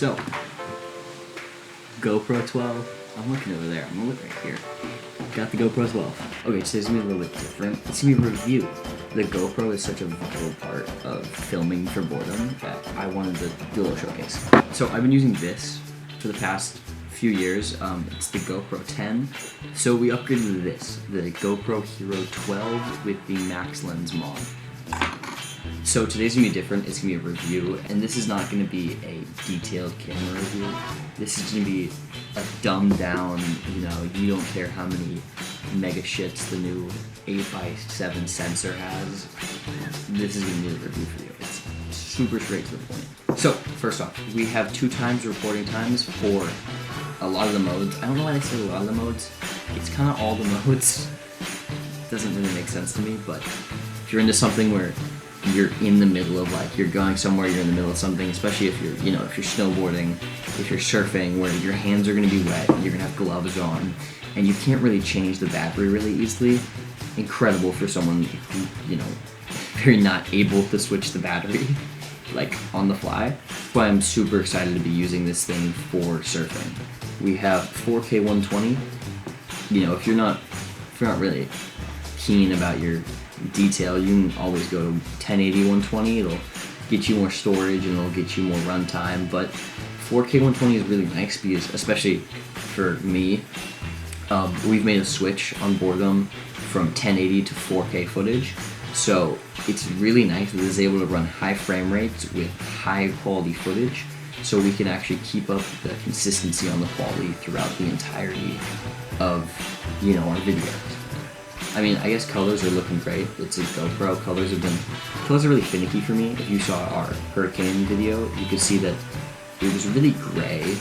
So, GoPro 12. I'm looking over there. I'm gonna look right here. Got the GoPro 12. Okay, today's gonna be a little bit different. It's gonna be a review. The GoPro is such a vital part of filming for boredom that I wanted to do a little showcase. So I've been using this for the past few years. It's the GoPro 10. So we upgraded to this, the GoPro Hero 12 with the Max Lens mod. So today's gonna be different. It's gonna be a review, and this is not gonna be a detailed camera review. This is gonna be a dumbed down, you don't care how many mega shits the new 8x7 sensor has. This is gonna be a review for you. It's super straight to the point. So first off, we have 2 times recording times for a lot of the modes. I don't know why they say a lot of the modes. It's kind of all the modes. Doesn't really make sense to me, but if you're into something where you're in the middle of, like, you're going somewhere, you're in the middle of something, especially if you're, if you're snowboarding, if you're surfing, where your hands are going to be wet, you're going to have gloves on, and you can't really change the battery really easily. Incredible for someone who, very not able to switch the battery, like, on the fly. That's why I'm super excited to be using this thing for surfing. We have 4K 120. If you're not really keen about your detail, you can always go to 1080 120. It'll get you more storage and it'll get you more runtime, but 4K 120 is really nice because, especially for me, we've made a switch on boredom from 1080 to 4K footage, so it's really nice that it's able to run high frame rates with high quality footage, so we can actually keep up the consistency on the quality throughout the entirety of our videos. I mean, I guess colors are looking great. It's a GoPro. Colors are really finicky for me. If you saw our hurricane video, you could see that it was really gray,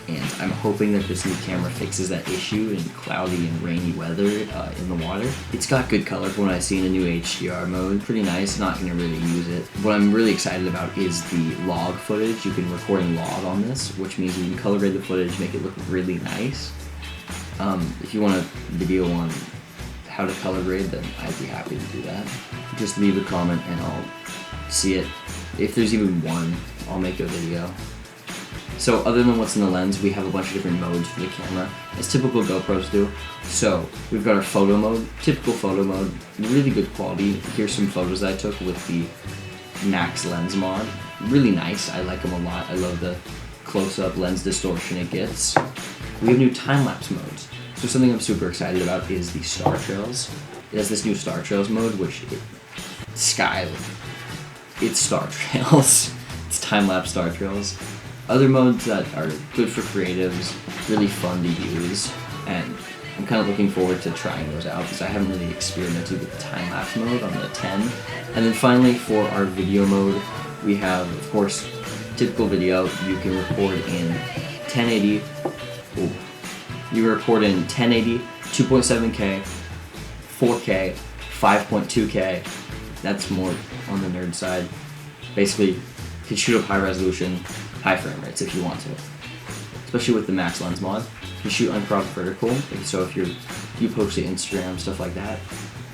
and I'm hoping that this new camera fixes that issue in cloudy and rainy weather in the water. It's got good color from what I see in the new HDR mode. Pretty nice. Not going to really use it. What I'm really excited about is the log footage. You can record in log on this, which means you can color grade the footage, make it look really nice. If you want a video on how to color grade, then I'd be happy to do that. Just leave a comment and I'll see it. If there's even one, I'll make a video. So other than what's in the lens, we have a bunch of different modes for the camera, as typical GoPros do. So we've got our photo mode, typical photo mode, really good quality. Here's some photos that I took with the Max Lens mod. Really nice, I like them a lot. I love the close-up lens distortion it gets. We have new time-lapse modes. So something I'm super excited about is the Star Trails. It has this new Star Trails mode, which it's Star Trails. It's time-lapse Star Trails. Other modes that are good for creatives, really fun to use, and I'm kind of looking forward to trying those out because I haven't really experimented with the time-lapse mode on the 10. And then finally, for our video mode, we have, of course, typical video. You can record in 1080. You record in 1080, 2.7K, 4K, 5.2K. That's more on the nerd side. Basically, you can shoot up high resolution, high frame rates if you want to. Especially with the Max Lens mod. You shoot uncropped vertical, so if you post to Instagram, stuff like that.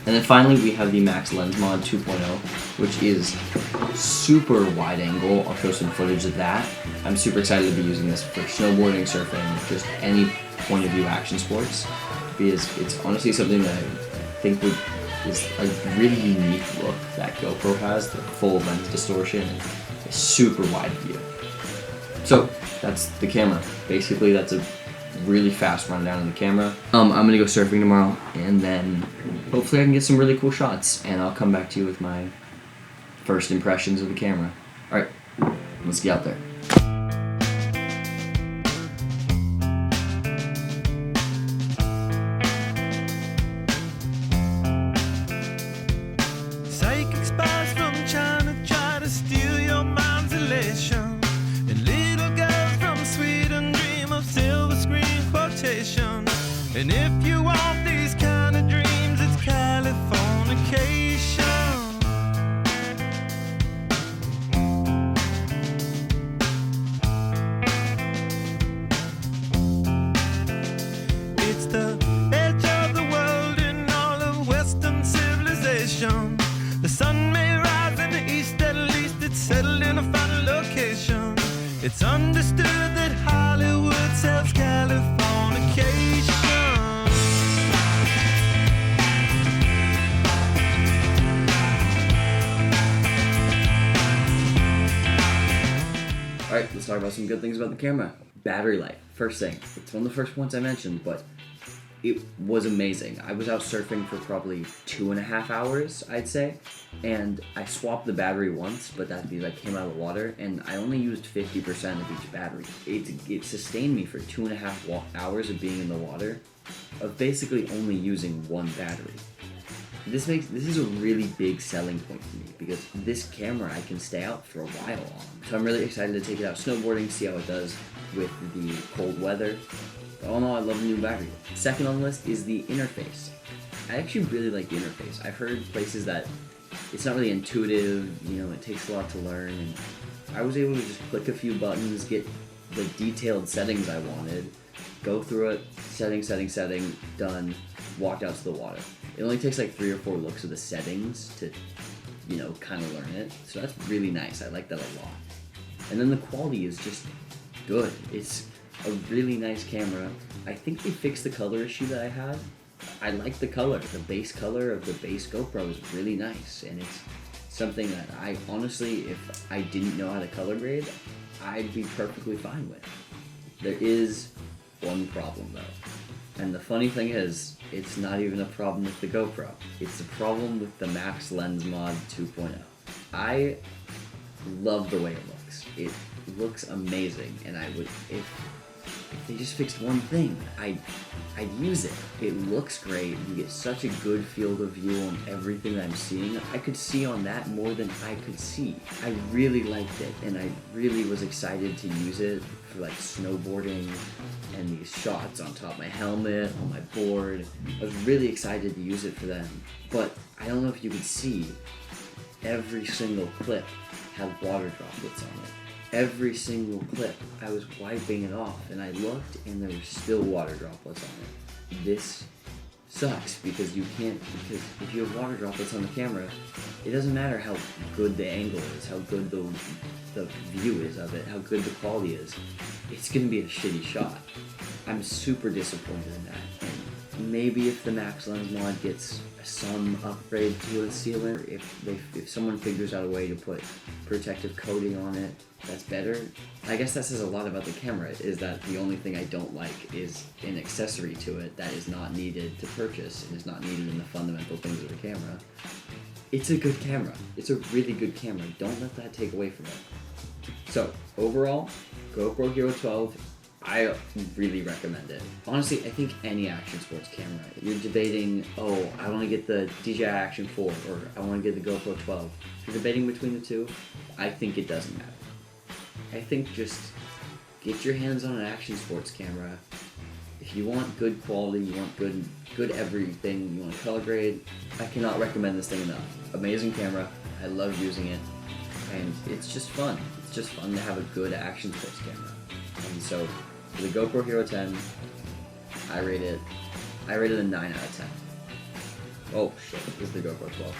And then finally, we have the Max Lens mod 2.0, which is super wide angle. I'll show some footage of that. I'm super excited to be using this for snowboarding, surfing, just any point of view action sports, because it's honestly something that I think is a really unique look that GoPro has, the full lens distortion and a super wide view. So that's the camera. Basically, that's a really fast rundown of the camera. I'm gonna go surfing tomorrow, and then hopefully I can get some really cool shots, and I'll come back to you with my first impressions of the camera. All right, let's get out there. And if you want these kind of dreams, it's Californication. It's the edge of the world in all of Western civilization. The sun may rise in the east, at least it's settled in a final location. It's understood that Hollywood sells Californication. Alright, let's talk about some good things about the camera. Battery life, first thing. It's one of the first points I mentioned, but it was amazing. I was out surfing for probably 2.5 hours, I'd say, and I swapped the battery once, but that's because I came out of the water, and I only used 50% of each battery. It sustained me for 2.5 hours of being in the water, of basically only using one battery. This is a really big selling point for me, because this camera I can stay out for a while on. So I'm really excited to take it out snowboarding, see how it does with the cold weather. But all in all, I love the new battery. Second on the list is the interface. I actually really like the interface. I've heard places that it's not really intuitive, you know, it takes a lot to learn, and I was able to just click a few buttons, get the detailed settings I wanted, go through it, setting, done, walked out to the water. It only takes like 3 or 4 looks of the settings to, you know, kind of learn it. So that's really nice. I like that a lot. And then the quality is just good. It's a really nice camera. I think they fixed the color issue that I had. I like the color. The base color of the base GoPro is really nice, and it's something that I honestly, if I didn't know how to color grade, I'd be perfectly fine with. There is one problem though. And the funny thing is, it's not even a problem with the GoPro. It's a problem with the Max Lens Mod 2.0. I love the way it looks. It looks amazing, and I would, if they just fixed one thing, I'd use it. It looks great. You get such a good field of view on everything that I'm seeing. I could see on that more than I could see. I really liked it, and I really was excited to use it for like snowboarding and these shots on top of my helmet, on my board. I was really excited to use it for them. But I don't know if you could see, every single clip had water droplets on it. Every single clip, I was wiping it off, and I looked, and there were still water droplets on it. This sucks, because if you have water droplets on the camera, it doesn't matter how good the angle is, how good the view is of it, how good the quality is, it's gonna be a shitty shot. I'm super disappointed in that, and maybe if the Max Lens Mod gets some upgrade to a sealant, if someone figures out a way to put protective coating on it, that's better. I guess that says a lot about the camera, is that the only thing I don't like is an accessory to it that is not needed to purchase and is not needed in the fundamental things of the camera. It's a good camera. It's a really good camera. Don't let that take away from it. So, overall, GoPro Hero 12, I really recommend it. Honestly, I think any action sports camera, you're debating, oh, I want to get the DJI Action 4 or I want to get the GoPro 12. If you're debating between the two, I think it doesn't matter. I think just get your hands on an action sports camera. If you want good quality, you want good everything, you want color grade, I cannot recommend this thing enough. Amazing camera, I love using it, and it's just fun. It's just fun to have a good action sports camera. And so, for the GoPro Hero 10, I rated a 9 out of 10. Oh shit, this is the GoPro 12.